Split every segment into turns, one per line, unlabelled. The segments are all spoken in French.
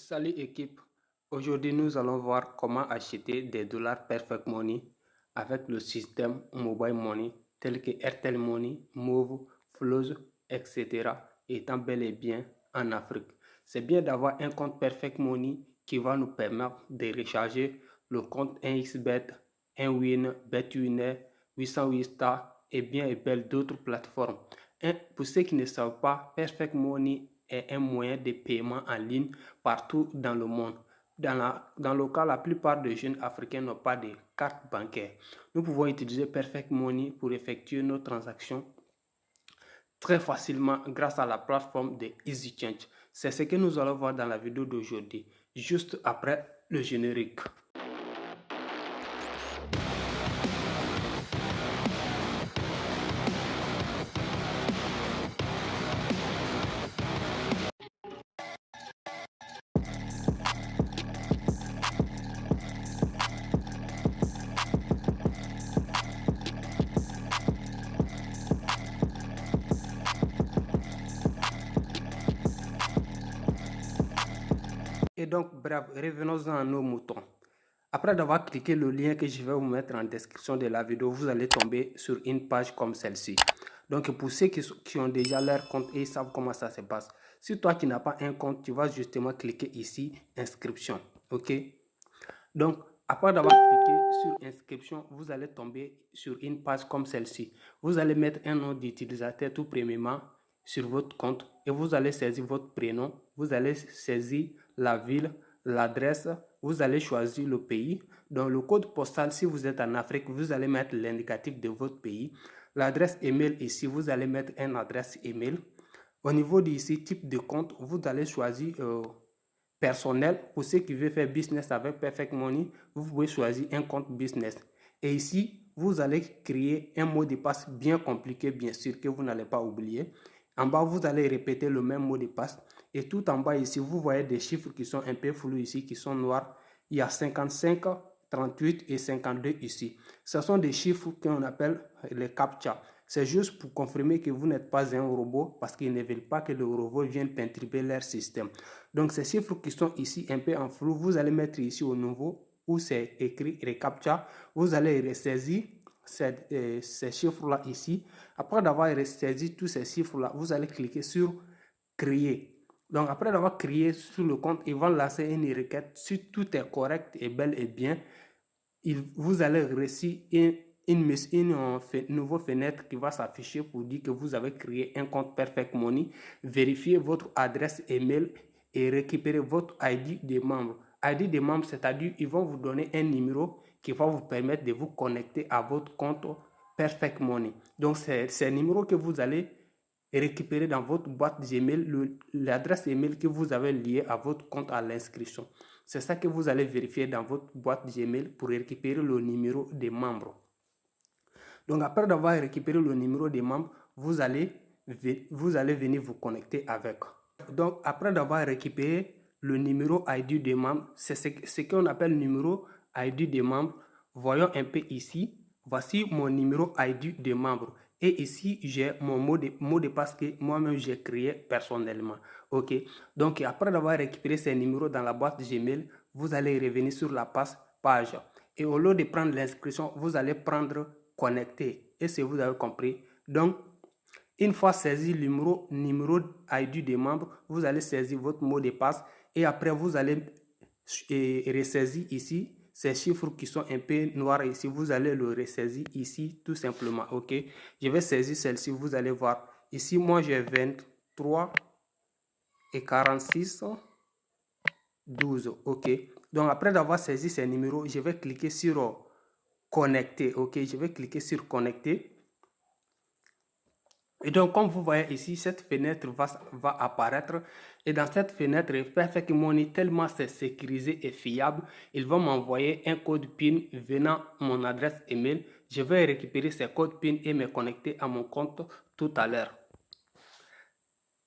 Salut équipe, aujourd'hui nous allons voir comment acheter des dollars Perfect Money avec le système Mobile Money tel que Airtel Money, Move, Flows, etc. étant bel et bien en Afrique. C'est bien d'avoir un compte Perfect Money qui va nous permettre de recharger le compte 1xBet, 1win, BetWinner, 808 Star et bien et belle d'autres plateformes. Pour ceux qui ne savent pas, Perfect Money est un moyen de paiement en ligne partout dans le monde. Dans le cas, la plupart des jeunes africains n'ont pas de carte bancaire. Nous pouvons utiliser Perfect Money pour effectuer nos transactions très facilement grâce à la plateforme de EasyChange. C'est ce que nous allons voir dans la vidéo d'aujourd'hui, juste après le générique. Et donc, bref, revenons-en à nos moutons. Après avoir cliqué le lien que je vais vous mettre en description de la vidéo, vous allez tomber sur une page comme celle-ci. Donc, pour ceux qui ont déjà leur compte et ils savent comment ça se passe, si toi qui n'as pas un compte, tu vas justement cliquer ici, inscription. OK? Donc, après avoir cliqué sur inscription, vous allez tomber sur une page comme celle-ci. Vous allez mettre un nom d'utilisateur tout premièrement sur votre compte et vous allez saisir votre prénom, vous allez saisir la ville, l'adresse, vous allez choisir le pays. Dans le code postal, si vous êtes en Afrique, vous allez mettre l'indicatif de votre pays. L'adresse email ici, vous allez mettre une adresse email. Au niveau d'ici, type de compte, vous allez choisir personnel. Pour ceux qui veulent faire business avec Perfect Money, vous pouvez choisir un compte business. Et ici, vous allez créer un mot de passe bien compliqué, bien sûr, que vous n'allez pas oublier. En bas, vous allez répéter le même mot de passe. Et tout en bas ici, vous voyez des chiffres qui sont un peu flous ici, qui sont noirs. Il y a 55, 38 et 52 ici. Ce sont des chiffres qu'on appelle les CAPTCHA. C'est juste pour confirmer que vous n'êtes pas un robot parce qu'ils ne veulent pas que le robot vienne perturber leur système. Donc ces chiffres qui sont ici un peu en flou, vous allez mettre ici au nouveau où c'est écrit reCAPTCHA. Vous allez ressaisir ces chiffres-là ici. Après d'avoir ressaisi tous ces chiffres-là, vous allez cliquer sur créer. Donc après d'avoir créé sur le compte, ils vont lancer une requête. Si tout est correct et bel et bien, vous allez recevoir une nouvelle fenêtre qui va s'afficher pour dire que vous avez créé un compte Perfect Money. Vérifiez votre adresse email et récupérez votre ID de membre. ID de membre, c'est-à-dire ils vont vous donner un numéro qui va vous permettre de vous connecter à votre compte Perfect Money. Donc c'est ce numéro que vous allez récupérer dans votre boîte Gmail, l'adresse email que vous avez liée à votre compte à l'inscription. C'est ça que vous allez vérifier dans votre boîte Gmail pour récupérer le numéro des membres. Donc après d'avoir récupéré le numéro des membres, vous allez venir vous connecter avec. Donc après d'avoir récupéré le numéro ID des membres, c'est ce qu'on appelle le numéro ID des membres. Voyons un peu ici. Voici mon numéro ID de membre. Et ici, j'ai mon mot de passe que moi-même j'ai créé personnellement. OK. Donc, après d'avoir récupéré ces numéros dans la boîte Gmail, vous allez revenir sur la page. Et au lieu de prendre l'inscription, vous allez prendre connecter. Et si vous avez compris. Donc, une fois saisi le numéro ID des membres, vous allez saisir votre mot de passe. Et après, vous allez ressaisir ici ces chiffres qui sont un peu noirs ici, vous allez le ressaisir ici tout simplement. OK, je vais saisir celle-ci, vous allez voir ici, moi j'ai 23 et 46 12. OK, donc après d'avoir saisi ces numéros, je vais cliquer sur connecter. OK, je vais cliquer sur connecter. Et donc, comme vous voyez ici, cette fenêtre va apparaître. Et dans cette fenêtre, Perfect Money, tellement c'est sécurisé et fiable, il va m'envoyer un code PIN venant mon adresse email. Je vais récupérer ces codes PIN et me connecter à mon compte tout à l'heure.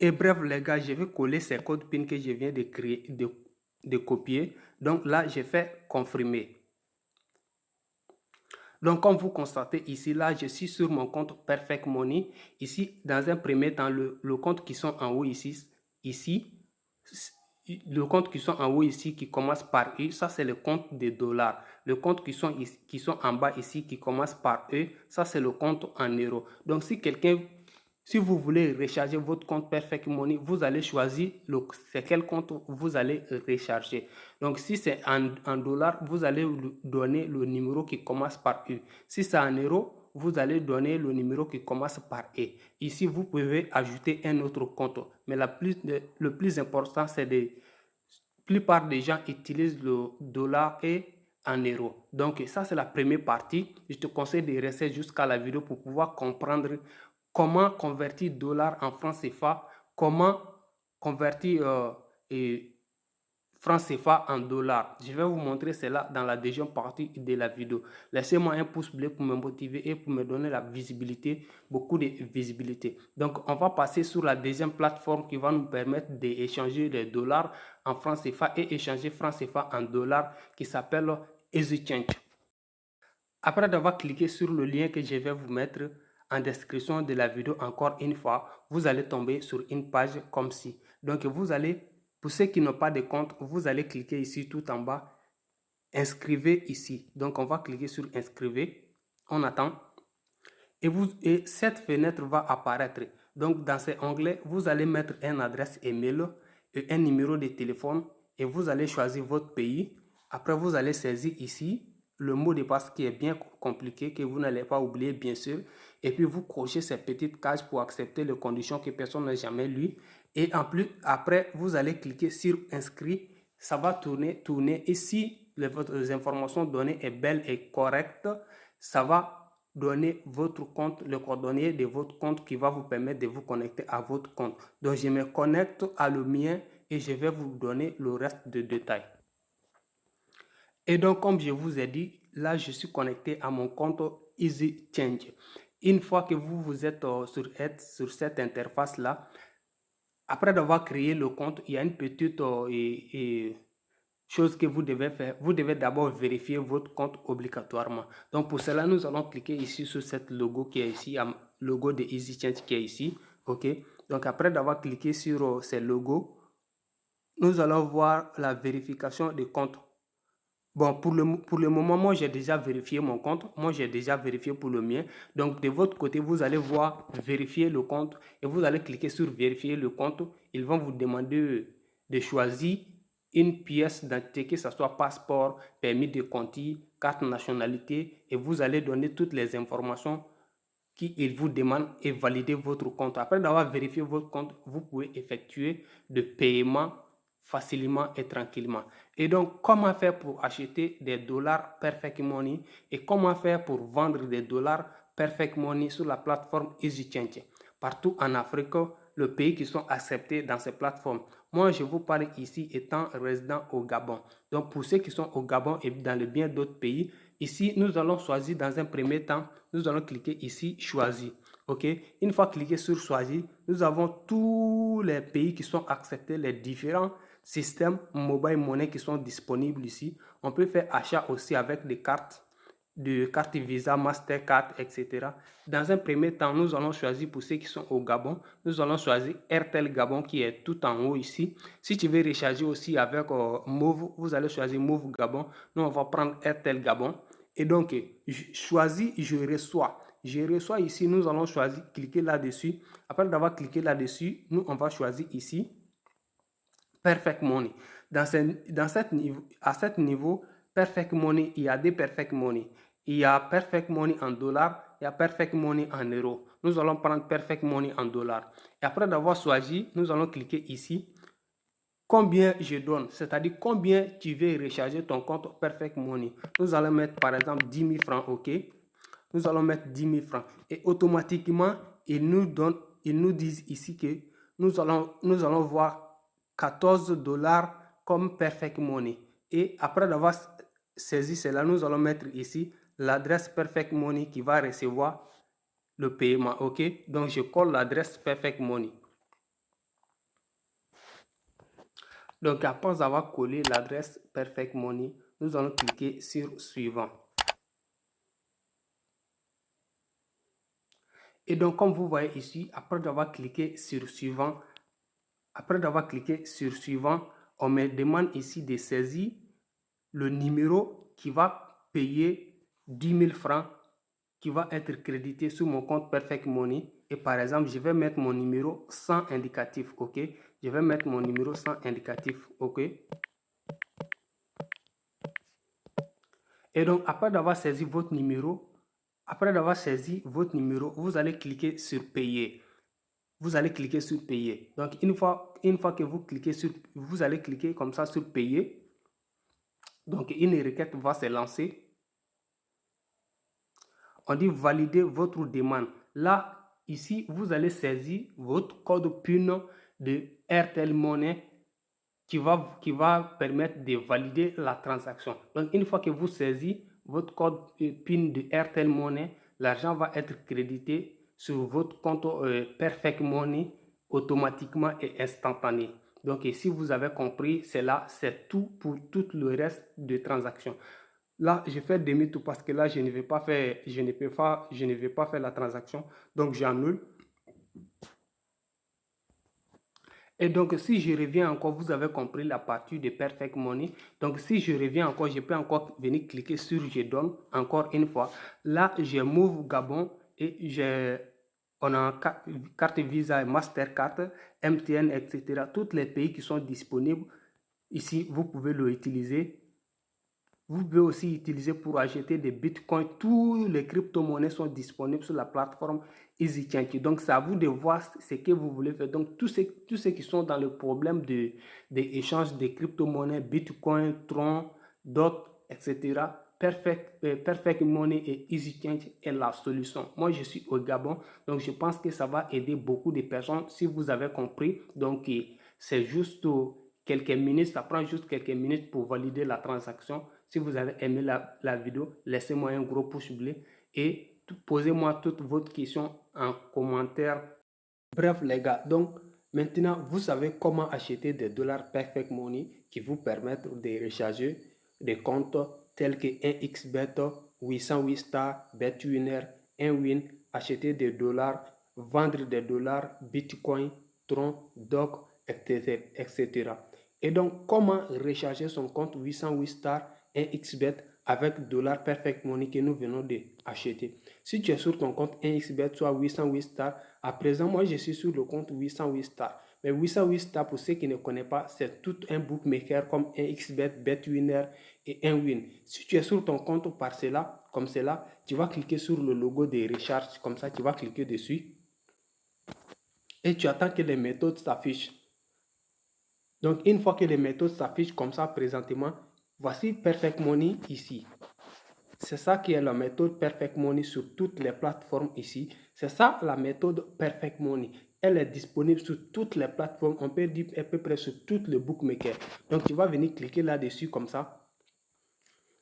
Et bref, les gars, je vais coller ces codes PIN que je viens de créer, de copier. Donc là, je fais confirmer. Donc, comme vous constatez ici, là, je suis sur mon compte Perfect Money. Ici, dans un premier temps, le compte qui sont en haut ici, le compte qui sont en haut ici qui commence par U, ça c'est le compte des dollars. Le compte qui sont en bas ici qui commence par E, ça c'est le compte en euros. Donc si vous voulez recharger votre compte Perfect Money, vous allez choisir c'est quel compte vous allez recharger. Donc si c'est en dollars, vous allez donner le numéro qui commence par U. Si c'est en euros, vous allez donner le numéro qui commence par E. Ici, vous pouvez ajouter un autre compte. Mais le plus important, c'est la plupart des gens utilisent le dollar et en euros. Donc ça, c'est la première partie. Je te conseille de rester jusqu'à la vidéo pour pouvoir comprendre comment convertir dollar en francs CFA, comment convertir francs CFA en dollars. Je vais vous montrer cela dans la deuxième partie de la vidéo. Laissez-moi un pouce bleu pour me motiver et pour me donner la visibilité, beaucoup de visibilité. Donc, on va passer sur la deuxième plateforme qui va nous permettre d'échanger les dollars en francs CFA et échanger francs CFA en dollars qui s'appelle EasyChange. Après avoir cliqué sur le lien que je vais vous mettre en description de la vidéo encore une fois, vous allez tomber sur une page comme ci. Donc, vous allez, pour ceux qui n'ont pas de compte, vous allez cliquer ici tout en bas, inscrivez ici. Donc, on va cliquer sur inscrivez, on attend. Et cette fenêtre va apparaître. Donc, dans cet onglet, vous allez mettre une adresse email et un numéro de téléphone et vous allez choisir votre pays. Après, vous allez saisir ici le mot de passe qui est bien compliqué, que vous n'allez pas oublier, bien sûr. Et puis, vous cochez ces petites cases pour accepter les conditions que personne n'a jamais lues. Et en plus, après, vous allez cliquer sur inscrit. Ça va tourner. Et si les informations données est belle et correcte, ça va donner votre compte, le coordonnées de votre compte qui va vous permettre de vous connecter à votre compte. Donc, je me connecte à le mien et je vais vous donner le reste de détails. Et donc, comme je vous ai dit, là, je suis connecté à mon compte EasyChange. Une fois que vous êtes sur cette interface-là, après d'avoir créé le compte, il y a une petite chose que vous devez faire. Vous devez d'abord vérifier votre compte obligatoirement. Donc, pour cela, nous allons cliquer ici sur cette logo qui est ici, logo de EasyChange qui est ici. OK. Donc, après d'avoir cliqué sur ces logos, nous allons voir la vérification des comptes. Bon, pour le moment, moi, j'ai déjà vérifié mon compte. Moi, j'ai déjà vérifié pour le mien. Donc, de votre côté, vous allez voir vérifier le compte et vous allez cliquer sur vérifier le compte. Ils vont vous demander de choisir une pièce d'identité, que ce soit passeport, permis de conduire, carte nationalité, et vous allez donner toutes les informations qu'ils vous demandent et valider votre compte. Après d'avoir vérifié votre compte, vous pouvez effectuer de paiements facilement et tranquillement. Et donc, comment faire pour acheter des dollars Perfect Money et comment faire pour vendre des dollars Perfect Money sur la plateforme EasyChange partout en Afrique, le pays qui sont acceptés dans ces plateformes. Moi, je vous parle ici étant résident au Gabon. Donc, pour ceux qui sont au Gabon et dans le bien d'autres pays, ici, nous allons choisir dans un premier temps, nous allons cliquer ici, choisir. OK? Une fois cliqué sur choisir, nous avons tous les pays qui sont acceptés, les différents systèmes mobile money qui sont disponibles ici. On peut faire achat aussi avec des cartes Visa, Mastercard, etc. Dans un premier temps, nous allons choisir pour ceux qui sont au Gabon, nous allons choisir Airtel Gabon qui est tout en haut ici. Si tu veux recharger aussi avec Move, vous allez choisir Move Gabon. Nous, on va prendre Airtel Gabon. Et donc, choisis, je reçois. Je reçois ici, nous allons choisir, cliquer là-dessus. Après d'avoir cliqué là-dessus, nous, on va choisir ici Perfect Money. À cet niveau, Perfect Money, il y a des Perfect Money. Il y a Perfect Money en dollars, il y a Perfect Money en euros. Nous allons prendre Perfect Money en dollars. Et après d'avoir choisi, nous allons cliquer ici. Combien je donne, c'est-à-dire combien tu veux recharger ton compte Perfect Money. Nous allons mettre par exemple 10 000 francs, OK? Nous allons mettre 10 000 francs. Et automatiquement, ils nous disent ici que nous allons voir 14 dollars comme Perfect Money. Et après d'avoir saisi cela, nous allons mettre ici l'adresse Perfect Money qui va recevoir le paiement. OK? Donc, je colle l'adresse Perfect Money. Donc, après avoir collé l'adresse Perfect Money, nous allons cliquer sur suivant. Et donc, comme vous voyez ici, après avoir cliqué sur suivant, on me demande ici de saisir le numéro qui va payer 10 000 francs, qui va être crédité sur mon compte Perfect Money. Et par exemple, je vais mettre mon numéro sans indicatif, ok? Je vais mettre mon numéro sans indicatif, ok? Et donc, après d'avoir saisi votre numéro, vous allez cliquer sur payer. Vous allez cliquer sur payer. Donc, une fois que vous allez cliquer comme ça sur payer. Donc, une requête va se lancer. On dit valider votre demande. Là, ici, vous allez saisir votre code PIN de Airtel Money qui va permettre de valider la transaction. Donc, une fois que vous saisissez votre code PIN de Airtel Money, l'argent va être crédité sur votre compte Perfect Money automatiquement et instantané. Donc, si vous avez compris, c'est tout pour tout le reste de transactions. Là, je fais demi-tour parce que là, je ne vais pas faire la transaction. Donc, j'annule. Et donc, si je reviens encore, vous avez compris la partie de Perfect Money. Donc, si je reviens encore, je peux encore venir cliquer sur Je donne encore une fois. Là, je Move Gabon et on a carte Visa, Mastercard, MTN, etc. Tous les pays qui sont disponibles. Ici, vous pouvez l'utiliser. Vous pouvez aussi utiliser pour acheter des bitcoins. Tous les crypto-monnaies sont disponibles sur la plateforme EasyChange. Donc, c'est à vous de voir ce que vous voulez faire. Donc, tous ceux qui sont dans le problème d'échange de crypto-monnaies, bitcoin, Tron, DOT, etc., Perfect Money et EasyChange est la solution. Moi, je suis au Gabon, donc je pense que ça va aider beaucoup de personnes si vous avez compris. Donc, c'est juste quelques minutes, ça prend juste quelques minutes pour valider la transaction. Si vous avez aimé la vidéo, laissez-moi un gros pouce bleu et posez-moi toutes vos questions en commentaire. Bref les gars, donc maintenant vous savez comment acheter des dollars Perfect Money qui vous permettent de recharger des comptes tels que 1xBet, 808 Star, BetWinner, 1win, acheter des dollars, vendre des dollars, Bitcoin, Tron, Doc, etc. Et donc comment recharger son compte 808 Star, 1xBet avec dollar Perfect Money que nous venons d'acheter. Si tu es sur ton compte 1xBet, soit 808 Star, à présent, moi je suis sur le compte 808 Star. Mais 808 Star, pour ceux qui ne connaissent pas, c'est tout un bookmaker comme 1xBet, BetWinner et 1win. Si tu es sur ton compte par cela, comme cela, tu vas cliquer sur le logo de recharge, comme ça, tu vas cliquer dessus. Et tu attends que les méthodes s'affichent. Donc, une fois que les méthodes s'affichent comme ça présentement, voici Perfect Money ici. C'est ça qui est la méthode Perfect Money sur toutes les plateformes ici. C'est ça la méthode Perfect Money. Elle est disponible sur toutes les plateformes. On peut dire à peu près sur toutes les bookmakers. Donc, tu vas venir cliquer là-dessus comme ça.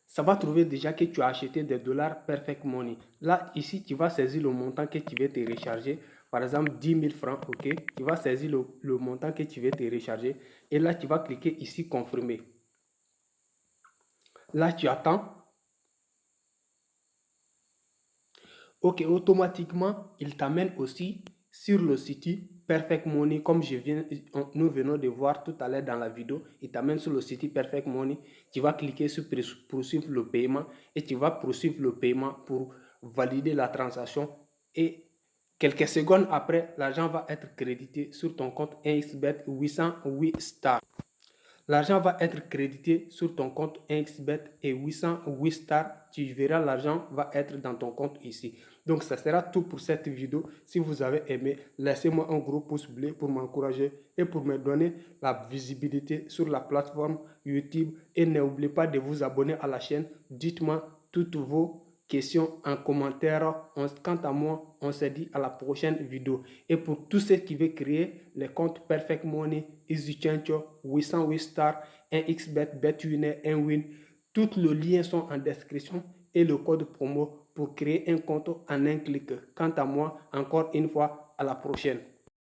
Ça va trouver déjà que tu as acheté des dollars Perfect Money. Là, ici, tu vas saisir le montant que tu veux te recharger. Par exemple, 10 000 francs, ok. Tu vas saisir le montant que tu veux te recharger. Et là, tu vas cliquer ici, confirmer. Là, tu attends. Ok, automatiquement, il t'amène aussi sur le site Perfect Money, comme nous venons de voir tout à l'heure dans la vidéo. Il t'amène sur le site Perfect Money. Tu vas cliquer sur poursuivre le paiement et tu vas poursuivre le paiement pour valider la transaction. Et quelques secondes après, l'argent va être crédité sur ton compte 1xBet 808 Star. L'argent va être crédité sur ton compte 1xBet et 808 Star. Tu verras, l'argent va être dans ton compte ici. Donc, ça sera tout pour cette vidéo. Si vous avez aimé, laissez-moi un gros pouce bleu pour m'encourager et pour me donner la visibilité sur la plateforme YouTube. Et n'oubliez pas de vous abonner à la chaîne. Dites-moi toutes vos questions en commentaire. Quant à moi, on se dit à la prochaine vidéo. Et pour tous ceux qui veulent créer les comptes Perfect Money, EasyChange, 808 Star, 1xBet, BetWinner, 1win, tous les liens sont en description et le code promo pour créer un compte en un clic. Quant à moi, encore une fois, à la prochaine.